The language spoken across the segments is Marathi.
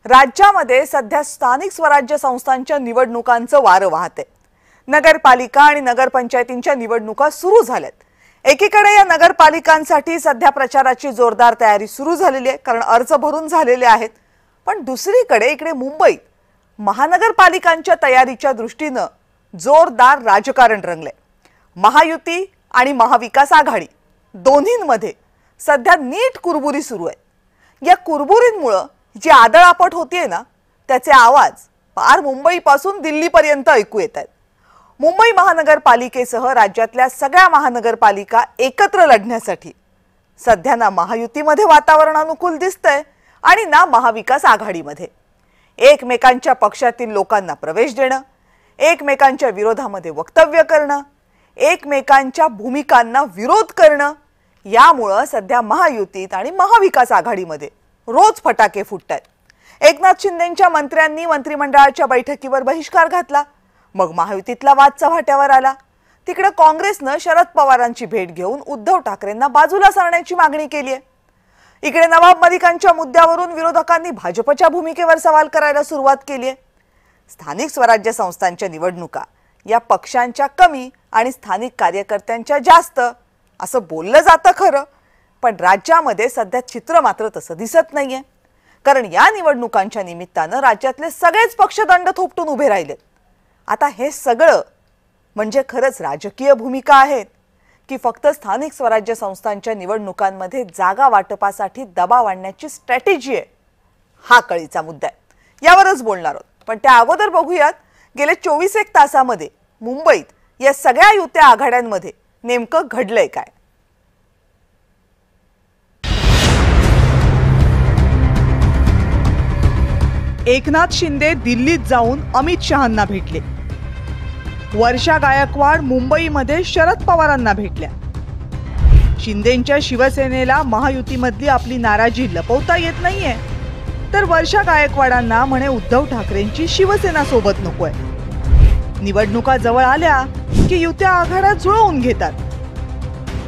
राज्यामध्ये सध्या स्थानिक स्वराज्य संस्थांच्या निवडणुकांचं वारं वाहते। नगरपालिका आणि नगरपंचायतींच्या निवडणुका सुरू झाल्यात। एकीकडे या नगरपालिकांसाठी सध्या प्रचाराची जोरदार तयारी सुरू झालेली आहे, कारण अर्ज भरून झालेले आहेत। पण दुसरीकडे इकडे मुंबईत महानगरपालिकांच्या तयारीच्या दृष्टीने जोरदार राजकारण रंगले। महायुती आणि महाविकास आघाडी दोन्हींमध्ये सध्या नीट कुरबुरी सुरू आहे। या कुरबुरींमुळे जी आदळआपट होतीये ना, त्याचे आवाज पार मुंबईपासून दिल्लीपर्यंत ऐकू येत आहेत। मुंबई महानगरपालिकेसह राज्यातल्या सगळ्या महानगरपालिका एकत्र लढण्यासाठी सध्या ना महायुतीमध्ये वातावरण अनुकूल दिसतंय आणि ना महाविकास आघाडीमध्ये। एकमेकांच्या पक्षातील लोकांना प्रवेश देणं, एकमेकांच्या विरोधामध्ये वक्तव्य करणं, एकमेकांच्या भूमिकांना विरोध करणं, यामुळे सध्या महायुतीत आणि महाविकास आघाडीमध्ये रोज फटाके फुटतात। एकनाथ शिंदेंच्या मंत्र्यांनी मंत्रिमंडळाच्या बैठकीवर बहिष्कार घातला, मग महायुतीतला वाद चव्हाट्यावर आला। तिकडे काँग्रेसने शरद पवारांची भेट घेऊन उद्धव ठाकरेंना बाजूला सारण्याची मागणी केली आहे। इकडे नवाब मलिकांच्या मुद्द्यावरून विरोधकांनी भाजपच्या भूमिकेवर सवाल करायला सुरुवात केली आहे। स्थानिक स्वराज्य संस्थांच्या निवडणुका या पक्षांच्या कमी आणि स्थानिक कार्यकर्त्यांच्या जास्त असं बोललं जातं खरं, पण राज्यामध्ये सध्या चित्र मात्र तसं दिसत नाहीये। कारण या निवडणुकांच्या निमित्तानं राज्यातले सगळेच पक्ष दंड थोपटून उभे राहिलेत। आता हे सगळं म्हणजे खरंच राजकीय भूमिका आहेत की फक्त स्थानिक स्वराज्य संस्थांच्या निवडणुकांमध्ये जागा वाटपासाठी दबाव आणण्याची स्ट्रॅटेजी आहे, हा कळीचा मुद्दा आहे। यावरच बोलणार आहोत, पण त्या अगोदर बघूयात गेले 24 तासामध्ये मुंबईत या सगळ्या युत्या आघाड्यांमध्ये नेमकं घडलंय काय। एकनाथ शिंदे दिल्लीत जाऊन अमित शहांना भेटले। वर्षा गायकवाड मुंबईमध्ये शरद पवारांना भेटल्या। शिंदेंच्या शिवसेनेला महायुतीमधली आपली नाराजी लपवता येत नाहीये, तर वर्षा गायकवाडांना म्हणे उद्धव ठाकरेंची शिवसेना सोबत नकोय। निवडणुका जवळ आल्या की युत्या आघाड्या जुळवून घेतात,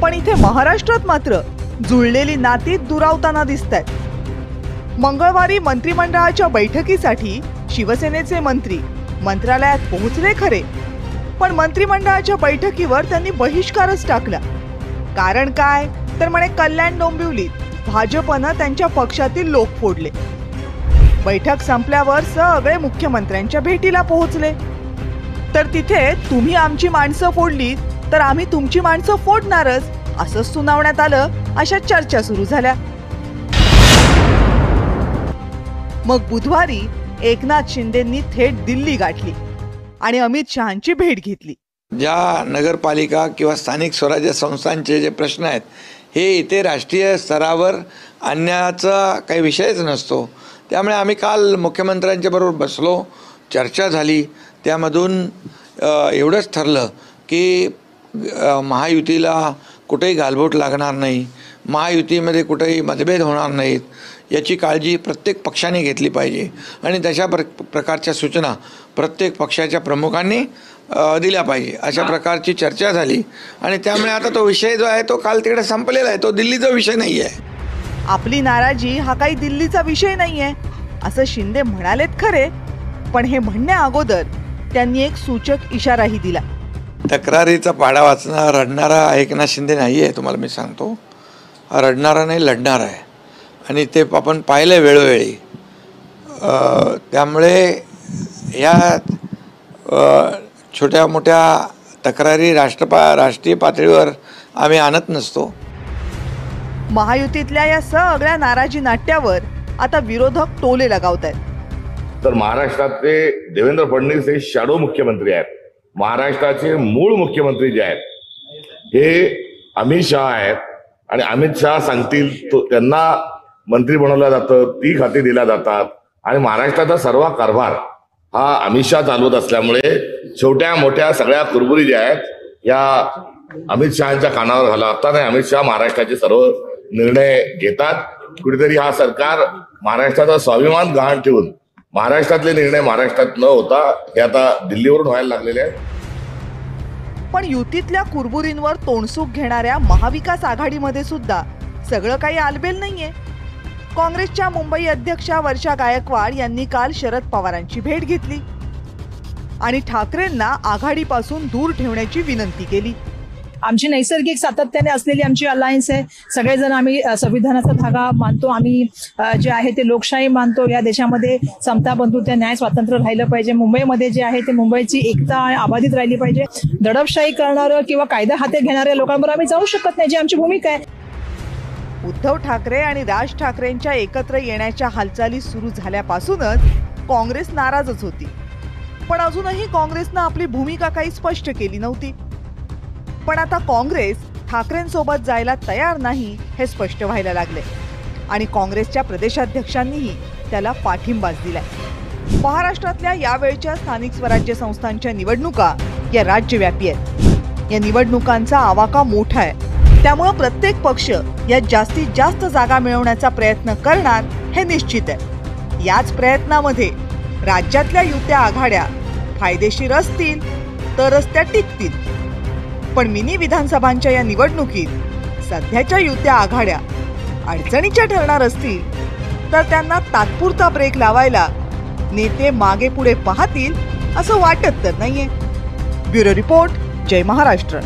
पण इथे महाराष्ट्रात मात्र जुळलेली नाती दुरावताना दिसतात। मंगळवारी मंत्रिमंडळाच्या बैठकीसाठी शिवसेनेचे मंत्री मंत्रालयात पोहोचले खरे, पण मंत्रिमंडळाच्या बैठकीवर त्यांनी बहिष्कारच टाकला। कारण काय तर म्हणे कल्याण डोंबिवलीत भाजपनं त्यांच्या पक्षातील लोक फोडले। बैठक संपल्यावर सगळे मुख्यमंत्र्यांच्या भेटीला पोहोचले, तर तिथे तुम्ही आमची माणसं फोडली तर आम्ही तुमची माणसं फोडणारच असं सुनावण्यात आलं। अशा चर्चा सुरू झाल्या। मग बुधवारी एकनाथ शिंदेंनी थेट दिल्ली गाठली आणि अमित शहांची भेट घेतली। ज्या नगरपालिका किंवा स्थानिक स्वराज्य संस्थांचे जे प्रश्न आहेत हे इथे राष्ट्रीय स्तरावर आणण्याचा काही विषयच नसतो। त्यामुळे आम्ही काल मुख्यमंत्र्यांच्या बरोबर बसलो, चर्चा झाली, त्यामधून एवढंच ठरलं की महायुतीला कुठेही गालबोट लागणार नाही, महायुतीमध्ये कुठेही मतभेद होणार नाहीत याची काळजी प्रत्येक पक्षाने घेतली पाहिजे आणि तशा प्रकारच्या सूचना प्रत्येक पक्षाच्या प्रमुखांनी दिल्या पाहिजे, अशा प्रकारची चर्चा झाली। आणि त्यामुळे आता तो विषय जो आहे तो काल तिकडे संपलेला आहे, तो दिल्लीचा विषय नाही आहे। आपली नाराजी हा काही दिल्लीचा विषय नाहीये असं शिंदे म्हणालेत खरे, पण हे म्हणण्या अगोदर त्यांनी एक सूचक इशाराही दिला। तक्रारीचा पाढा वाचणारा रडणारा एकनाथ शिंदे नाही आहे, तुम्हाला मी सांगतो। हा रडणारा नाही, लढणार आहे आणि ते आपण पाहिलं वेळोवेळी। त्यामुळे या छोट्या मोठ्या तक्रारी राष्ट्रीय पातळीवर आम्ही आणत नसतो। महायुतीतल्या या सगळ्या नाराजी नाट्यावर आता विरोधक टोले लगावत आहेत। तर महाराष्ट्रातले देवेंद्र फडणवीस हे शॅडो मुख्यमंत्री आहेत। महाराष्ट्राचे मूळ मुख्यमंत्री जे आहेत हे अमित शहा आहेत आणि अमित शहा सांगतील त्यांना मंत्री बनवलं जातं, ती खाती दिल्या जातात आणि महाराष्ट्राचा सर्व कारभार हा अमित शहा चालवत असल्यामुळे छोट्या मोठ्या सगळ्या कुरबुरी ज्या आहेत या अमित शहाच्या कानावर घालतात आणि अमित शहा महाराष्ट्राचे सर्व निर्णय घेतात। कुठेतरी हा सरकार महाराष्ट्राचा स्वाभिमान गहाण ठेवून महाराष्ट्रातले निर्णय महाराष्ट्रात न होता हे आता दिल्लीवरून व्हायला लागलेले आहेत। पण युतीतल्या कुरबुरींवर तोंडसूक घेणाऱ्या महाविकास आघाडीमध्ये सुद्धा सगळं काही आलबेल नाहीये। काँग्रेसच्या मुंबई अध्यक्षा वर्षा गायकवाड यांनी काल शरद पवारांची भेट घेतली आणि ठाकरेंना आघाडीपासून दूर ठेवण्याची विनंती केली. आमची नैसर्गिक सातत्याने असलेली आमची अलायन्स आहे. सगळेजण आम्ही संविधानाचा धागा मानतो. आम्ही जे आहे ते लोकशाही मानतो. या देशामध्ये समता बंधुत्व न्याय स्वातंत्र्य राहिलं पाहिजे. मुंबईमध्ये जे आहे ते मुंबईची एकता अबाधित राहिली पाहिजे. दडपशाही करणारं किंवा कायदा हाती घेणाऱ्या लोकांबरोबर आम्ही जाऊ शकत नाही, जी आमची भूमिका आहे. उद्धव ठाकरे आणि राज ठाकरेंच्या एकत्र येण्याच्या हालचाली सुरू झाल्यापासूनच काँग्रेस नाराजच होती. पण अजूनही काँग्रेसनं आपली भूमिका काही स्पष्ट केली नव्हती. पण आता काँग्रेस ठाकरेंसोबत जायला तयार नाही हे स्पष्ट व्हायला लागले आणि काँग्रेसच्या प्रदेशाध्यक्षांनीही त्याला पाठिंबाच दिलाय. महाराष्ट्रातल्या यावेळच्या स्थानिक स्वराज्य संस्थांच्या निवडणुका या राज्यव्यापी आहेत. या निवडणुकांचा आवाका मोठा आहे. त्यामुळे प्रत्येक पक्ष यात जास्तीत जास्त जागा मिळवण्याचा प्रयत्न करणार हे निश्चित आहे. याच प्रयत्नामध्ये राज्यातल्या युत्या आघाड्या फायदेशीर असतील तरच त्या टिकतील. पण मिनी विधानसभांच्या या निवडणुकीत सध्याच्या युत्या आघाड्या अडचणीच्या ठरणार असतील तर त्यांना तात्पुरता ब्रेक लावायला नेते मागे पुढे पाहतील असं वाटत तर नाहीये. ब्युरो रिपोर्ट, जय महाराष्ट्र.